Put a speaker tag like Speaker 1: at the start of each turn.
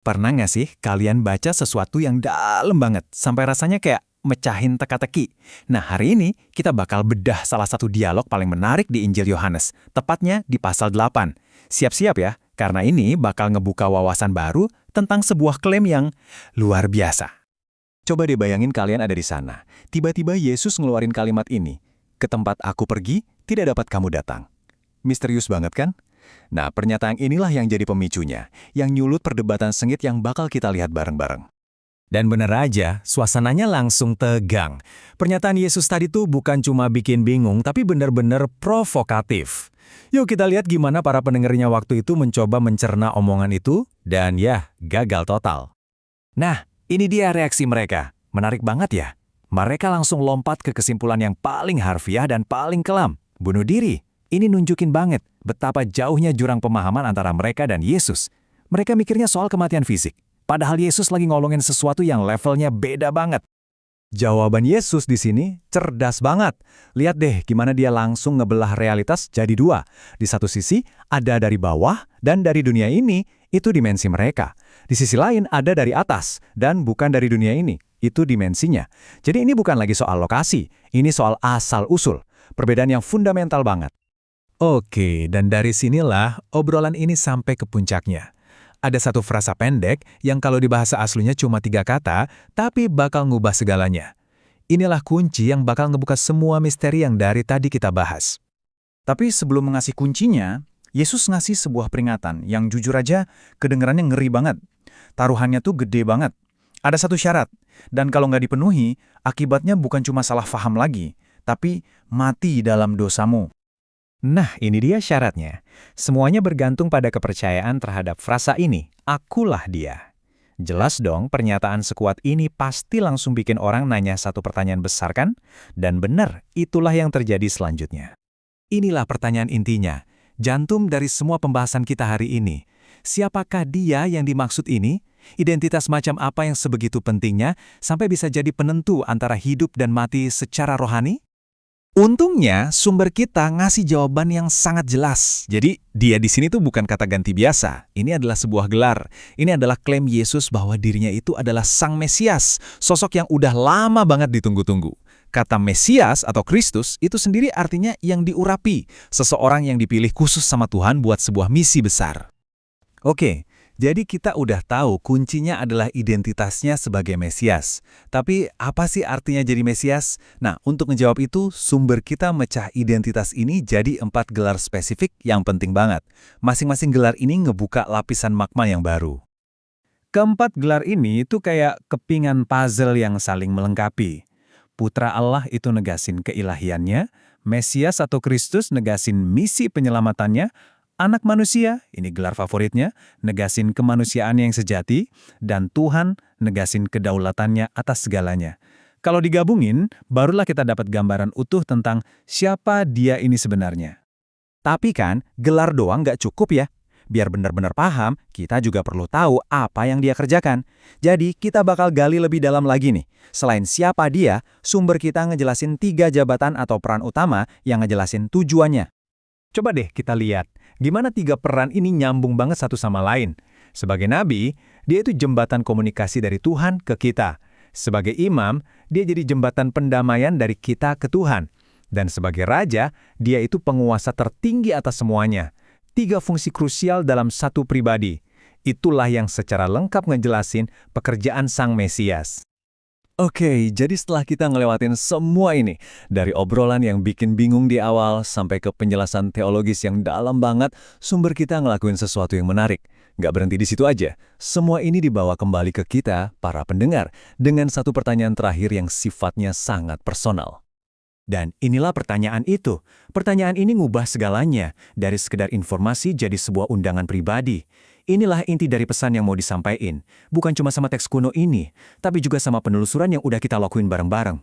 Speaker 1: Pernah nggak sih kalian baca sesuatu yang dalam banget, sampai rasanya kayak mecahin teka-teki? Nah, hari ini kita bakal bedah salah satu dialog paling menarik di Injil Yohanes, tepatnya di pasal 8. Siap-siap ya, karena ini bakal ngebuka wawasan baru tentang sebuah klaim yang luar biasa. Coba deh bayangin kalian ada di sana. Tiba-tiba Yesus ngeluarin kalimat ini, "Ke tempat aku pergi, tidak dapat kamu datang." Misterius banget kan? Nah, pernyataan inilah yang jadi pemicunya, yang nyulut perdebatan sengit yang bakal kita lihat bareng-bareng. Dan bener aja, suasananya langsung tegang. Pernyataan Yesus tadi tuh bukan cuma bikin bingung, tapi bener-bener provokatif. Yuk kita lihat gimana para pendengarnya waktu itu mencoba mencerna omongan itu, dan ya, gagal total. Nah, ini dia reaksi mereka. Menarik banget ya. Mereka langsung lompat ke kesimpulan yang paling harfiah dan paling kelam. Bunuh diri. Ini nunjukin banget betapa jauhnya jurang pemahaman antara mereka dan Yesus. Mereka mikirnya soal kematian fisik. Padahal Yesus lagi ngolongin sesuatu yang levelnya beda banget. Jawaban Yesus di sini cerdas banget. Lihat deh gimana dia langsung ngebelah realitas jadi dua. Di satu sisi ada dari bawah dan dari dunia ini, itu dimensi mereka. Di sisi lain ada dari atas dan bukan dari dunia ini, itu dimensinya. Jadi ini bukan lagi soal lokasi, ini soal asal-usul. Perbedaan yang fundamental banget. Oke, dan dari sinilah obrolan ini sampai ke puncaknya. Ada satu frasa pendek yang kalau di bahasa aslinya cuma 3 kata, tapi bakal ngubah segalanya. Inilah kunci yang bakal ngebuka semua misteri yang dari tadi kita bahas. Tapi sebelum ngasih kuncinya, Yesus ngasih sebuah peringatan yang jujur aja kedengarannya ngeri banget. Taruhannya tuh gede banget. Ada satu syarat, dan kalau nggak dipenuhi, akibatnya bukan cuma salah paham lagi, tapi mati dalam dosamu. Nah, ini dia syaratnya. Semuanya bergantung pada kepercayaan terhadap frasa ini, akulah dia. Jelas dong, pernyataan sekuat ini pasti langsung bikin orang nanya satu pertanyaan besar kan? Dan benar, itulah yang terjadi selanjutnya. Inilah pertanyaan intinya, jantung dari semua pembahasan kita hari ini. Siapakah dia yang dimaksud ini? Identitas macam apa yang sebegitu pentingnya sampai bisa jadi penentu antara hidup dan mati secara rohani? Untungnya, sumber kita ngasih jawaban yang sangat jelas. Jadi, dia di sini tuh bukan kata ganti biasa. Ini adalah sebuah gelar. Ini adalah klaim Yesus bahwa dirinya itu adalah Sang Mesias, sosok yang udah lama banget ditunggu-tunggu. Kata Mesias atau Kristus itu sendiri artinya yang diurapi, seseorang yang dipilih khusus sama Tuhan buat sebuah misi besar. Oke, jadi kita udah tahu kuncinya adalah identitasnya sebagai Mesias. Tapi apa sih artinya jadi Mesias? Nah, untuk menjawab itu, sumber kita mecah identitas ini jadi 4 gelar spesifik yang penting banget. Masing-masing gelar ini ngebuka lapisan makna yang baru. Keempat gelar ini itu kayak kepingan puzzle yang saling melengkapi. Putra Allah itu negasin keilahiannya, Mesias atau Kristus negasin misi penyelamatannya, Anak manusia, ini gelar favoritnya, negasin kemanusiaan yang sejati, dan Tuhan negasin kedaulatannya atas segalanya. Kalau digabungin, barulah kita dapat gambaran utuh tentang siapa dia ini sebenarnya. Tapi kan, gelar doang nggak cukup ya. Biar benar-benar paham, kita juga perlu tahu apa yang dia kerjakan. Jadi, kita bakal gali lebih dalam lagi nih. Selain siapa dia, sumber kita ngejelasin 3 jabatan atau peran utama yang ngejelasin tujuannya. Coba deh kita lihat, gimana 3 peran ini nyambung banget satu sama lain. Sebagai nabi, dia itu jembatan komunikasi dari Tuhan ke kita. Sebagai imam, dia jadi jembatan pendamaian dari kita ke Tuhan. Dan sebagai raja, dia itu penguasa tertinggi atas semuanya. 3 fungsi krusial dalam satu pribadi. Itulah yang secara lengkap ngejelasin pekerjaan Sang Mesias. Oke, jadi setelah kita ngelewatin semua ini, dari obrolan yang bikin bingung di awal sampai ke penjelasan teologis yang dalam banget, sumber kita ngelakuin sesuatu yang menarik. Nggak berhenti di situ aja. Semua ini dibawa kembali ke kita, para pendengar, dengan satu pertanyaan terakhir yang sifatnya sangat personal. Dan inilah pertanyaan itu. Pertanyaan ini ngubah segalanya, dari sekedar informasi jadi sebuah undangan pribadi. Inilah inti dari pesan yang mau disampaikan. Bukan cuma sama teks kuno ini, tapi juga sama penelusuran yang udah kita lakuin bareng-bareng.